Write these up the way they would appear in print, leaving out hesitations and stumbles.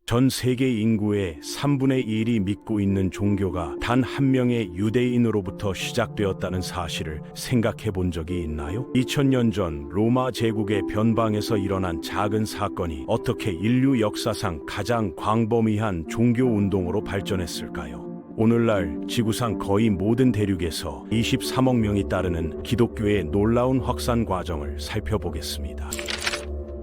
전 세계 인구의 3분의 1이 믿고 있는 종교가 단 한 명의 유대인으로부터 시작되었다는 사실을 생각해 본 적이 있나요? 2000년 전 로마 제국의 변방에서 일어난 작은 사건이 어떻게 인류 역사상 가장 광범위한 종교 운동으로 발전했을까요? 오늘날 지구상 거의 모든 대륙에서 23억 명이 따르는 기독교의 놀라운 확산 과정을 살펴보겠습니다.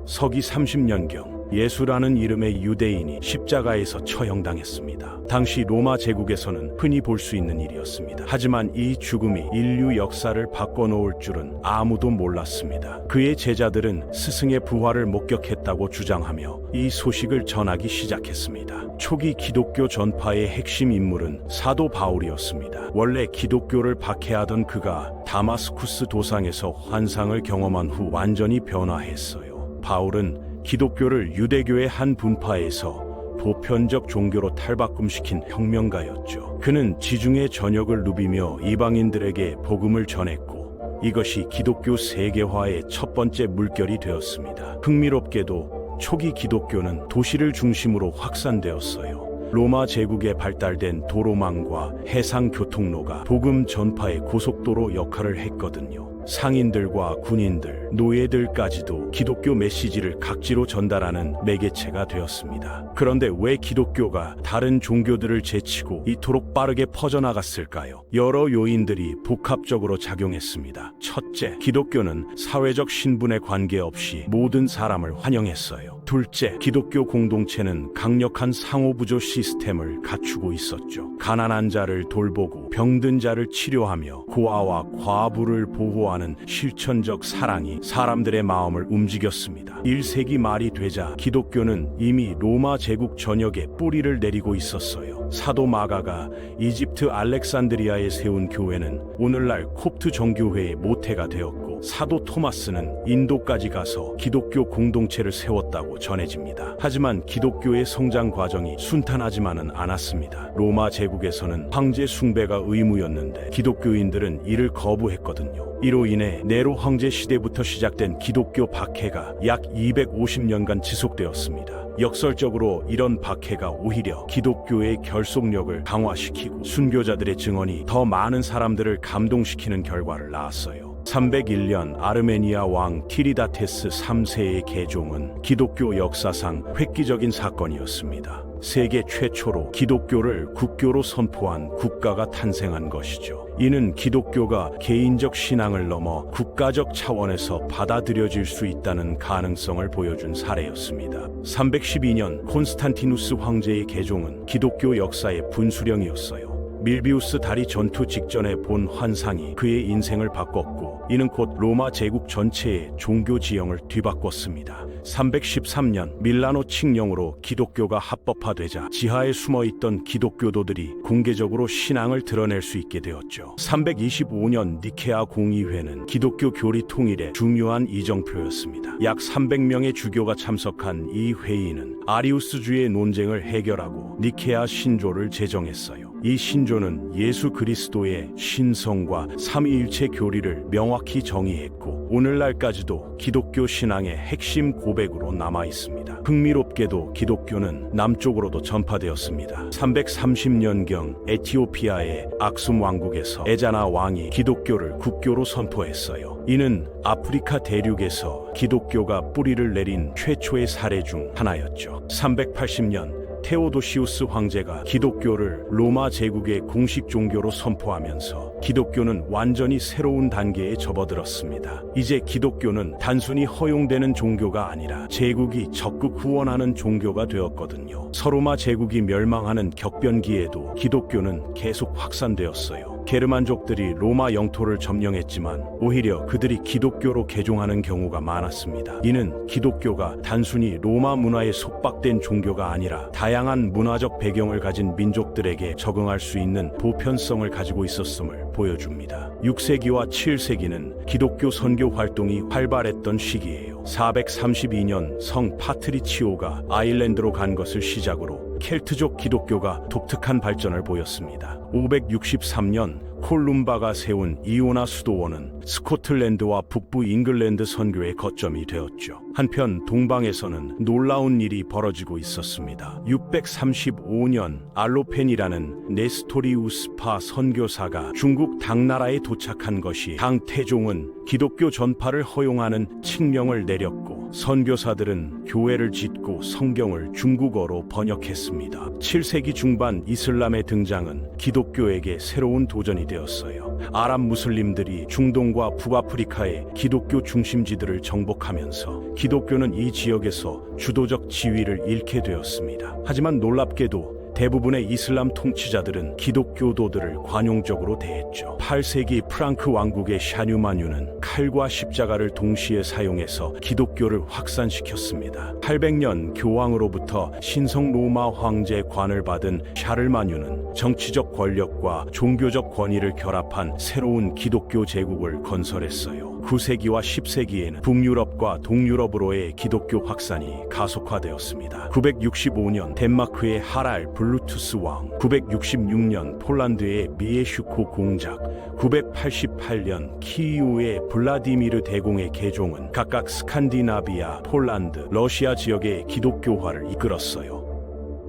서기 30년경 예수라는 이름의 유대인이 십자가에서 처형당했습니다. 당시 로마 제국에서는 흔히 볼 수 있는 일이었습니다. 하지만 이 죽음이 인류 역사를 바꿔놓을 줄은 아무도 몰랐습니다. 그의 제자들은 스승의 부활을 목격했다고 주장하며 이 소식을 전하기 시작했습니다. 초기 기독교 전파의 핵심 인물은 사도 바울이었습니다. 원래 기독교를 박해하던 그가 다마스쿠스 도상에서 환상을 경험한 후 완전히 변화했어요. 바울은 기독교를 유대교의 한 분파에서 보편적 종교로 탈바꿈시킨 혁명가였죠. 그는 지중해 전역을 누비며 이방인들에게 복음을 전했고 이것이 기독교 세계화의 첫 번째 물결이 되었습니다. 흥미롭게도 초기 기독교는 도시를 중심으로 확산되었어요. 로마 제국에 발달된 도로망과 해상 교통로가 복음 전파의 고속도로 역할을 했거든요. 상인들과 군인들, 노예들까지도 기독교 메시지를 각지로 전달하는 매개체가 되었습니다. 그런데 왜 기독교가 다른 종교들을 제치고 이토록 빠르게 퍼져나갔을까요? 여러 요인들이 복합적으로 작용했습니다. 첫째, 기독교는 사회적 신분에 관계없이 모든 사람을 환영했어요. 둘째, 기독교 공동체는 강력한 상호부조 시스템을 갖추고 있었죠. 가난한 자를 돌보고 병든 자를 치료하며 고아와 과부를 보호하는 실천적 사랑이 사람들의 마음을 움직였습니다. 1세기 말이 되자 기독교는 이미 로마 제국 전역에 뿌리를 내리고 있었어요. 사도 마가가 이집트 알렉산드리아에 세운 교회는 오늘날 콥트 정교회의 모태가 되었고 사도 토마스는 인도까지 가서 기독교 공동체를 세웠다고 전해집니다. 하지만 기독교의 성장 과정이 순탄하지만은 않았습니다. 로마 제국에서는 황제 숭배가 의무였는데 기독교인들은 이를 거부했거든요. 이로 인해 네로 황제 시대부터 시작된 기독교 박해가 약 250년간 지속되었습니다. 역설적으로 이런 박해가 오히려 기독교의 결속력을 강화시키고 순교자들의 증언이 더 많은 사람들을 감동시키는 결과를 낳았어요. 301년 아르메니아 왕 티리다테스 3세의 개종은 기독교 역사상 획기적인 사건이었습니다. 세계 최초로 기독교를 국교로 선포한 국가가 탄생한 것이죠. 이는 기독교가 개인적 신앙을 넘어 국가적 차원에서 받아들여질 수 있다는 가능성을 보여준 사례였습니다. 312년 콘스탄티누스 황제의 개종은 기독교 역사의 분수령이었어요. 밀비우스 다리 전투 직전에 본 환상이 그의 인생을 바꿨고 이는 곧 로마 제국 전체의 종교 지형을 뒤바꿨습니다. 313년 밀라노 칙령으로 기독교가 합법화되자 지하에 숨어있던 기독교도들이 공개적으로 신앙을 드러낼 수 있게 되었죠. 325년 니케아 공의회는 기독교 교리 통일의 중요한 이정표였습니다. 약 300명의 주교가 참석한 이 회의는 아리우스주의 논쟁을 해결하고 니케아 신조를 제정했어요. 이 신조는 예수 그리스도의 신성과 삼위일체 교리를 명확히 정의했고 오늘날까지도 기독교 신앙의 핵심 고백으로 남아 있습니다. 흥미롭게도 기독교는 남쪽으로도 전파되었습니다. 330년경 에티오피아의 악숨 왕국에서 에자나 왕이 기독교를 국교로 선포했어요. 이는 아프리카 대륙에서 기독교가 뿌리를 내린 최초의 사례 중 하나였죠. 380년 테오도시우스 황제가 기독교를 로마 제국의 공식 종교로 선포하면서 기독교는 완전히 새로운 단계에 접어들었습니다. 이제 기독교는 단순히 허용되는 종교가 아니라 제국이 적극 후원하는 종교가 되었거든요. 서로마 제국이 멸망하는 격변기에도 기독교는 계속 확산되었어요. 게르만족들이 로마 영토를 점령했지만 오히려 그들이 기독교로 개종하는 경우가 많았습니다. 이는 기독교가 단순히 로마 문화에 속박된 종교가 아니라 다양한 문화적 배경을 가진 민족들에게 적응할 수 있는 보편성을 가지고 있었음을 보여줍니다. 6세기와 7세기는 기독교 선교 활동이 활발했던 시기예요. 432년 성 파트리치오가 아일랜드로 간 것을 시작으로 켈트족 기독교가 독특한 발전을 보였습니다. 563년 콜룸바가 세운 이오나 수도원은 스코틀랜드와 북부 잉글랜드 선교의 거점이 되었죠. 한편 동방에서는 놀라운 일이 벌어지고 있었습니다. 635년 알로펜이라는 네스토리우스파 선교사가 중국 당나라에 도착한 것이 당 태종은 기독교 전파를 허용하는 칙령을 내렸고 선교사들은 교회를 짓고 성경을 중국어로 번역했습니다. 7세기 중반 이슬람의 등장은 기독교에게 새로운 도전이 되었어요. 아랍 무슬림들이 중동과 북아프리카의 기독교 중심지들을 정복하면서 기독교는 이 지역에서 주도적 지위를 잃게 되었습니다. 하지만 놀랍게도 대부분의 이슬람 통치자들은 기독교도들을 관용적으로 대했죠. 8세기 프랑크 왕국의 샤뉴마뉴는 칼과 십자가를 동시에 사용해서 기독교를 확산시켰습니다. 800년 교황으로부터 신성 로마 황제 관을 받은 샤를마뉴는 정치적 권력과 종교적 권위를 결합한 새로운 기독교 제국을 건설했어요. 9세기와 10세기에는 북유럽과 동유럽으로의 기독교 확산이 가속화되었습니다. 965년 덴마크의 하랄 블루투스 왕, 966년 폴란드의 미에슈코 공작, 988년 키이우의 블라디미르 대공의 개종은 각각 스칸디나비아, 폴란드, 러시아 지역의 기독교화를 이끌었어요.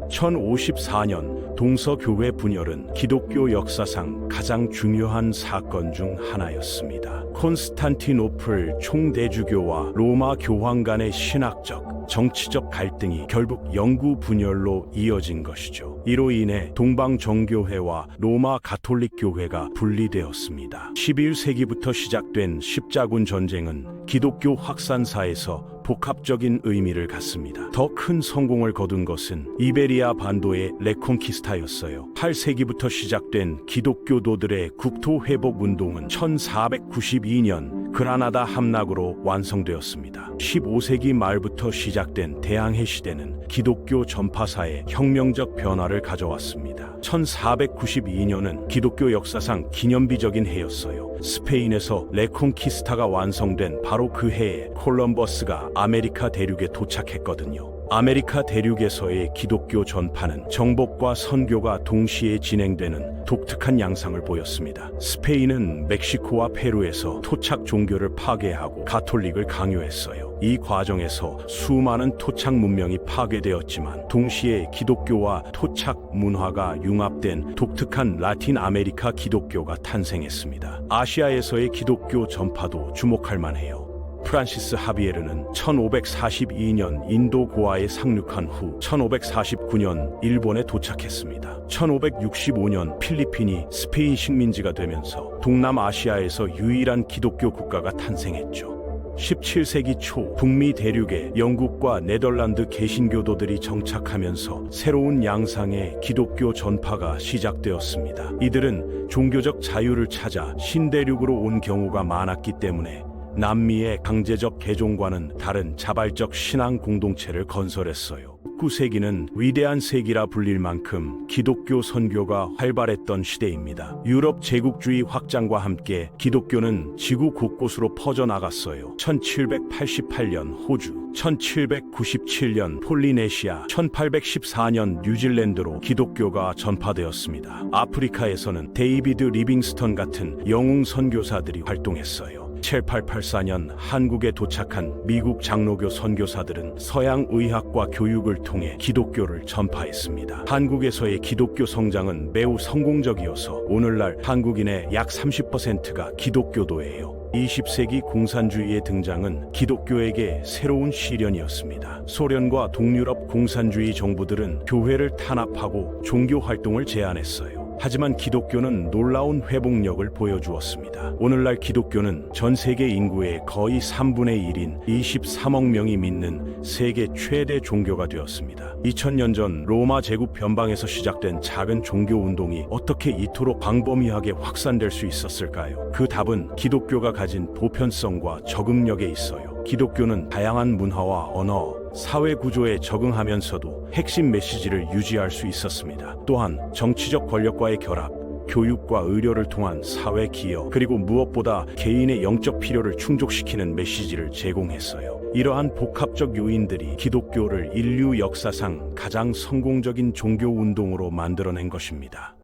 1054년 동서교회 분열은 기독교 역사상 가장 중요한 사건 중 하나였습니다. 콘스탄티노플 총대주교와 로마 교황 간의 신학적, 정치적 갈등이 결국 영구 분열로 이어진 것이죠. 이로 인해 동방정교회와 로마 가톨릭 교회가 분리되었습니다. 11세기부터 시작된 십자군 전쟁은 기독교 확산사에서 복합적인 의미를 갖습니다. 더 큰 성공을 거둔 것은 이베리아 반도의 레콘키스타였어요. 8세기부터 시작된 기독교도들의 국토 회복 운동은 1492년 그라나다 함락으로 완성되었습니다. 15세기 말부터 시작된 대항해 시대는 기독교 전파사에 혁명적 변화를 가져왔습니다. 1492년은 기독교 역사상 기념비적인 해였어요. 스페인에서 레콘키스타가 완성된 바로 그 해에 콜럼버스가 아메리카 대륙에 도착했거든요. 아메리카 대륙에서의 기독교 전파는 정복과 선교가 동시에 진행되는 독특한 양상을 보였습니다. 스페인은 멕시코와 페루에서 토착 종교를 파괴하고 가톨릭을 강요했어요. 이 과정에서 수많은 토착 문명이 파괴되었지만 동시에 기독교와 토착 문화가 융합된 독특한 라틴 아메리카 기독교가 탄생했습니다. 아시아에서의 기독교 전파도 주목할 만해요. 프란시스 하비에르는 1542년 인도 고아에 상륙한 후 1549년 일본에 도착했습니다. 1565년 필리핀이 스페인 식민지가 되면서 동남아시아에서 유일한 기독교 국가가 탄생했죠. 17세기 초 북미 대륙에 영국과 네덜란드 개신교도들이 정착하면서 새로운 양상의 기독교 전파가 시작되었습니다. 이들은 종교적 자유를 찾아 신대륙으로 온 경우가 많았기 때문에 남미의 강제적 개종과는 다른 자발적 신앙 공동체를 건설했어요. 19세기는 위대한 세기라 불릴 만큼 기독교 선교가 활발했던 시대입니다. 유럽 제국주의 확장과 함께 기독교는 지구 곳곳으로 퍼져나갔어요. 1788년 호주, 1797년 폴리네시아, 1814년 뉴질랜드로 기독교가 전파되었습니다. 아프리카에서는 데이비드 리빙스턴 같은 영웅 선교사들이 활동했어요. 1884년 한국에 도착한 미국 장로교 선교사들은 서양 의학과 교육을 통해 기독교를 전파했습니다. 한국에서의 기독교 성장은 매우 성공적이어서 오늘날 한국인의 약 30%가 기독교도예요. 20세기 공산주의의 등장은 기독교에게 새로운 시련이었습니다. 소련과 동유럽 공산주의 정부들은 교회를 탄압하고 종교 활동을 제한했어요. 하지만 기독교는 놀라운 회복력을 보여주었습니다. 오늘날 기독교는 전 세계 인구의 거의 3분의 1인 23억 명이 믿는 세계 최대 종교가 되었습니다. 2000년 전 로마 제국 변방에서 시작된 작은 종교 운동이 어떻게 이토록 광범위하게 확산될 수 있었을까요? 그 답은 기독교가 가진 보편성과 적응력에 있어요. 기독교는 다양한 문화와 언어, 사회 구조에 적응하면서도 핵심 메시지를 유지할 수 있었습니다. 또한 정치적 권력과의 결합, 교육과 의료를 통한 사회 기여, 그리고 무엇보다 개인의 영적 필요를 충족시키는 메시지를 제공했어요. 이러한 복합적 요인들이 기독교를 인류 역사상 가장 성공적인 종교 운동으로 만들어낸 것입니다.